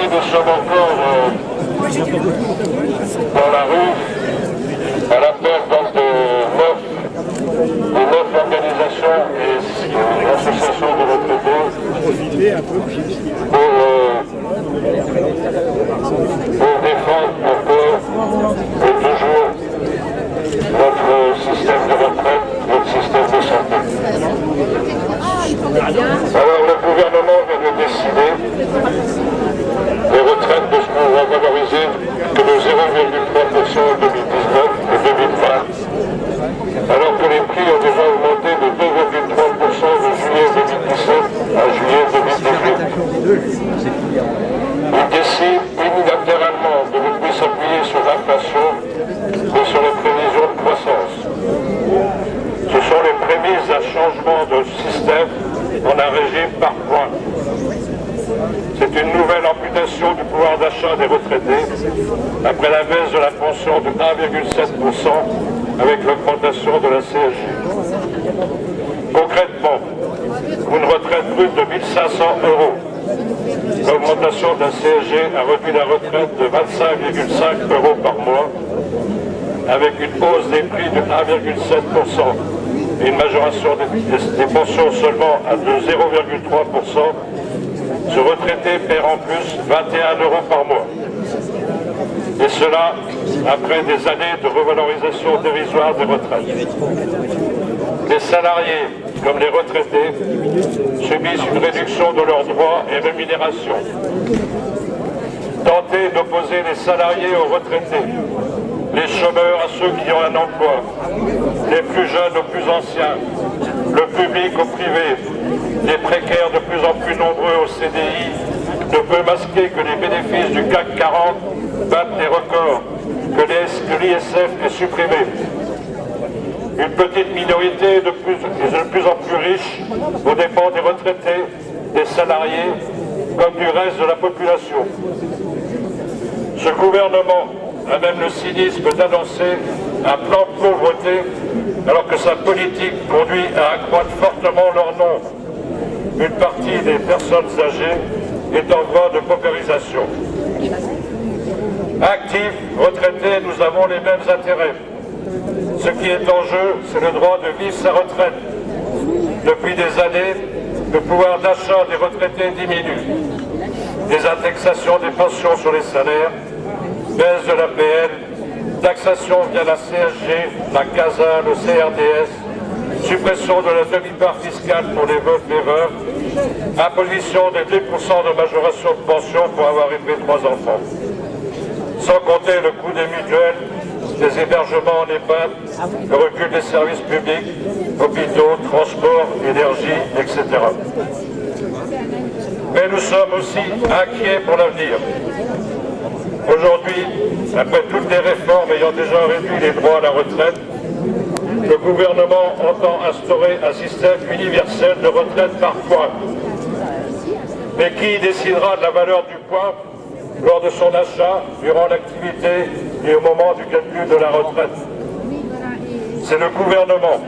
aujourd'hui nous sommes encore dans la rue à l'appel donc de 9 organisations et associations de retraités pour défendre encore et toujours notre système de retraite, notre système de santé. Alors le gouvernement vient de décider les retraites ne seront revalorisées que de 0,3% en 2019 et 2020, alors que les prix ont déjà augmenté de 2,3% de juillet 2017 à juillet 2018. Il décide unilatéralement de ne plus s'appuyer sur l'inflation, mais sur les prévisions de croissance. Ce sont les prémices d'un changement de système en un régime par points. C'est une nouvelle amputation du pouvoir d'achat des retraités après la baisse de la pension de 1,7% avec l'augmentation de la CSG. Concrètement, pour une retraite brute de 1 500 €, l'augmentation de la CSG a réduit la retraite de 25,5 € par mois avec une hausse des prix de 1,7% et une majoration des pensions seulement à de 0,3%. Ce retraité perd en plus 21 € par mois. Et cela après des années de revalorisation dérisoire des retraites. Les salariés, comme les retraités, subissent une réduction de leurs droits et rémunérations. Tenter d'opposer les salariés aux retraités, les chômeurs à ceux qui ont un emploi, les plus jeunes aux plus anciens, le public au privé, les précaires de plus en plus nombreux au CDI, ne peut masquer que les bénéfices du CAC 40 battent les records, que l'ISF est supprimé. Une petite minorité de plus en plus riche aux dépens des retraités, des salariés, comme du reste de la population. Ce gouvernement a même le cynisme d'annoncer un plan de pauvreté alors que sa politique conduit à accroître fortement leur nombre. Une partie des personnes âgées est en voie de paupérisation. Actifs, retraités, nous avons les mêmes intérêts. Ce qui est en jeu, c'est le droit de vivre sa retraite. Depuis des années, le pouvoir d'achat des retraités diminue. Des indexations des pensions sur les salaires, baisse de l'APL, taxation via la CSG, la CASA, le CRDS, suppression de la demi-part fiscale pour les veufs et veuves, imposition des 10% de majoration de pension pour avoir élevé 3 enfants. Sans compter le coût des mutuelles, des hébergements en EHPAD, le recul des services publics, hôpitaux, transports, énergie, etc. Mais nous sommes aussi inquiets pour l'avenir. Aujourd'hui, après toutes les réformes ayant déjà réduit les droits à la retraite, le gouvernement entend instaurer un système universel de retraite par points. Mais qui décidera de la valeur du point lors de son achat, durant l'activité et au moment du calcul de la retraite? C'est le gouvernement,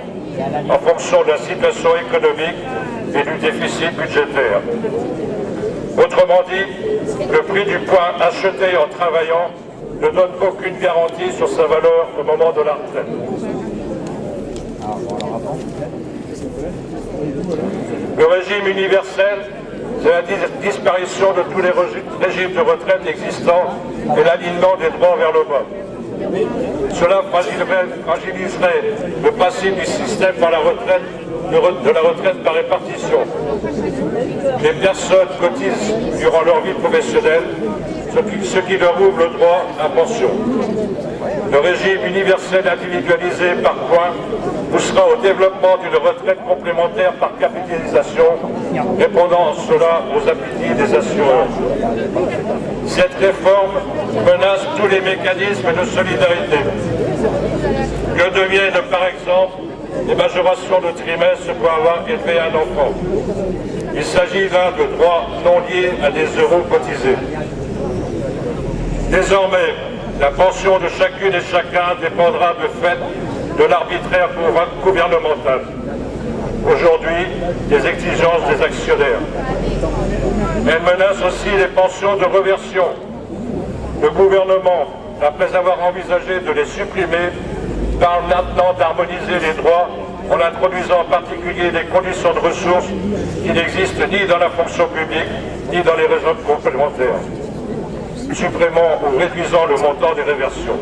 en fonction de la situation économique et du déficit budgétaire. Autrement dit, le prix du point acheté en travaillant ne donne aucune garantie sur sa valeur au moment de la retraite. Le régime universel, c'est la disparition de tous les régimes de retraite existants et l'alignement des droits vers le bas. Cela fragiliserait le principe du système par la retraite, de la retraite par répartition. Les personnes cotisent durant leur vie professionnelle, ce qui leur ouvre le droit à pension. Le régime universel individualisé par points poussera au développement d'une retraite complémentaire par capitalisation, répondant en cela aux appétits des assureurs. Cette réforme menace tous les mécanismes de solidarité. Que deviennent par exemple les majorations de trimestre pour avoir élevé un enfant? Il s'agit là de droits non liés à des euros cotisés. Désormais, la pension de chacune et chacun dépendra de fait de l'arbitraire gouvernemental. Aujourd'hui, des exigences des actionnaires. Elle menace aussi les pensions de réversion. Le gouvernement, après avoir envisagé de les supprimer, parle maintenant d'harmoniser les droits en introduisant en particulier des conditions de ressources qui n'existent ni dans la fonction publique, ni dans les régimes complémentaires, supprimant ou réduisant le montant des réversions.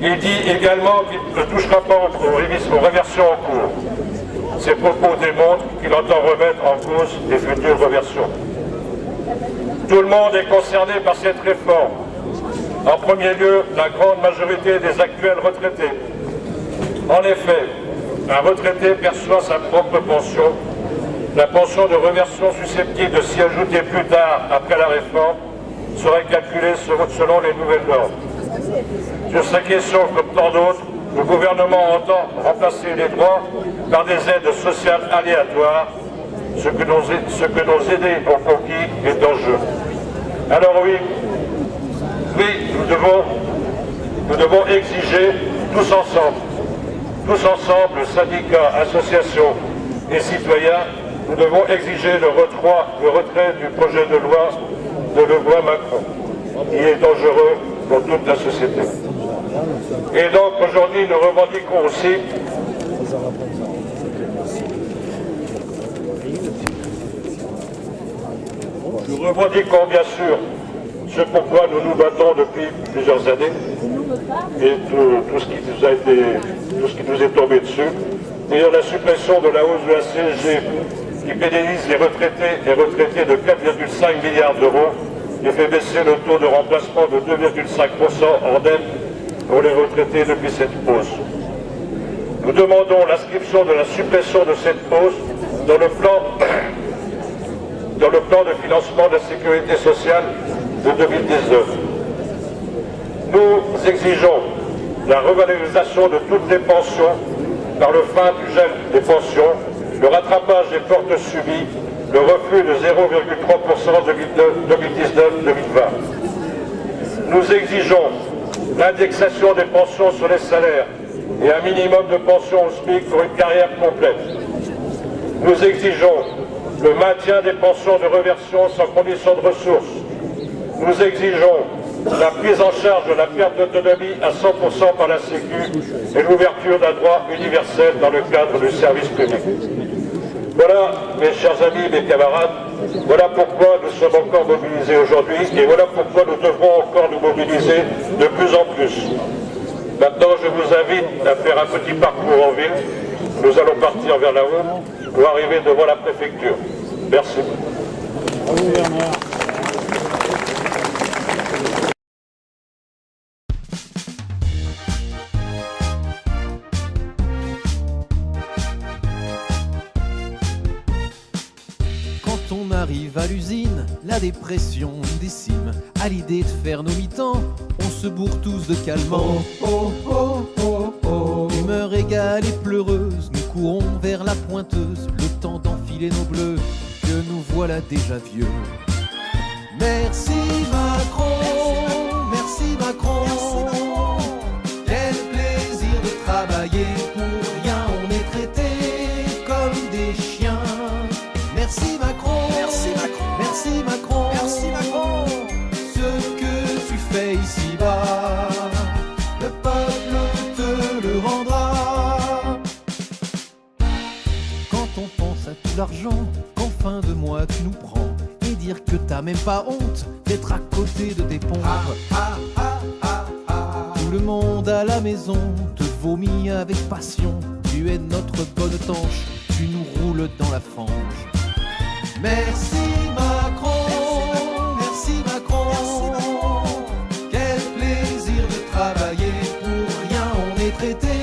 Il dit également qu'il ne touchera pas aux réversions en cours. Ces propos démontrent qu'il entend remettre en cause les futures réversions. Tout le monde est concerné par cette réforme. En premier lieu, la grande majorité des actuels retraités. En effet, un retraité perçoit sa propre pension. La pension de réversion susceptible de s'y ajouter plus tard, après la réforme, serait calculée selon les nouvelles normes. Sur ces questions, comme tant d'autres, le gouvernement entend remplacer les droits par des aides sociales aléatoires, ce que nos aînés ont conquis est en jeu. Alors oui, nous devons exiger tous ensemble, syndicats, associations et citoyens, nous devons exiger le retrait du projet de loi Macron, qui est dangereux pour toute la société. Et donc aujourd'hui, nous revendiquons aussi bien sûr ce pourquoi nous nous battons depuis plusieurs années et tout ce qui nous est tombé dessus, c'est-à-dire la suppression de la hausse de la CSG qui pénalise les retraités de 4,5 milliards d'euros et fait baisser le taux de remplacement de 2,5% en net pour les retraités depuis cette hausse. Nous demandons l'inscription de la suppression de cette hausse dans le plan de financement de la sécurité sociale de 2019. Nous exigeons la revalorisation de toutes les pensions par le fin du gel des pensions, le rattrapage des pertes subies, le refus de 0,3% 2019-2020. Nous exigeons l'indexation des pensions sur les salaires et un minimum de pension au SMIC pour une carrière complète. Nous exigeons le maintien des pensions de réversion sans condition de ressources. Nous exigeons la prise en charge de la perte d'autonomie à 100% par la Sécu et l'ouverture d'un droit universel dans le cadre du service public. Voilà, mes chers amis, mes camarades, voilà pourquoi nous sommes encore mobilisés aujourd'hui et voilà pourquoi nous devrons encore nous mobiliser de plus en plus. Maintenant, je vous invite à faire un petit parcours en ville. Nous allons partir vers là-haut pour arriver devant la préfecture. Merci. Quand on arrive à l'usine, la dépression nous décime. À l'idée de faire nos mi-temps, on se bourre tous de calmants. Oh, oh, oh, oh. Humeur égale et pleureuse, nous courons vers la pointeuse, le temps d'enfiler nos bleus, que nous voilà déjà vieux. Merci Macron, merci Macron, quel plaisir de travailler, pour rien on est traité comme des chiens. Merci Macron, merci Macron, merci Macron, merci Macron, ce que tu fais ici-bas, le peuple te le rendra. Quand on pense à tout l'argent qu'en fin de mois tu nous prends, et dire que t'as même pas honte d'être à côté de tes pompes. Tout le monde à la maison te vomit avec passion, tu es notre bonne tanche, tu nous roules dans la fange. Merci Macron, merci Macron, quel plaisir de travailler, pour rien on est traité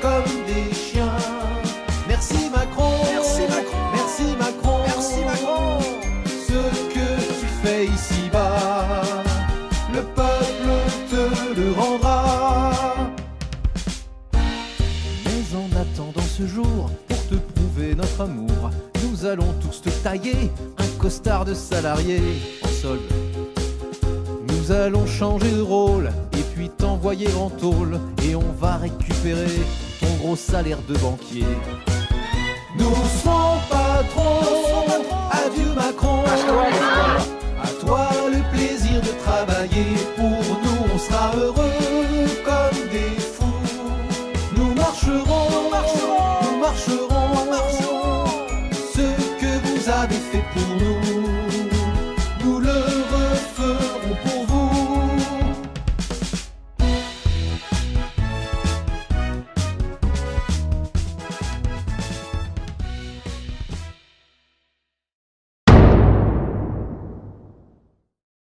comme des chiens. Merci Macron, merci Macron, merci Macron, merci Macron, ce que tu fais ici-bas, le peuple te le rendra. Mais en attendant ce jour, pour te prouver notre amour, nous allons tous te tailler un costard de salarié en solde. Nous allons changer de rôle et puis t'envoyer en tôle, et on va récupérer ton gros salaire de banquier. Nous serons patrons. Adieu Macron. À toi le plaisir de travailler pour nous, on sera heureux comme des fous. Nous marcherons, nous marcherons, ce que vous avez fait pour nous.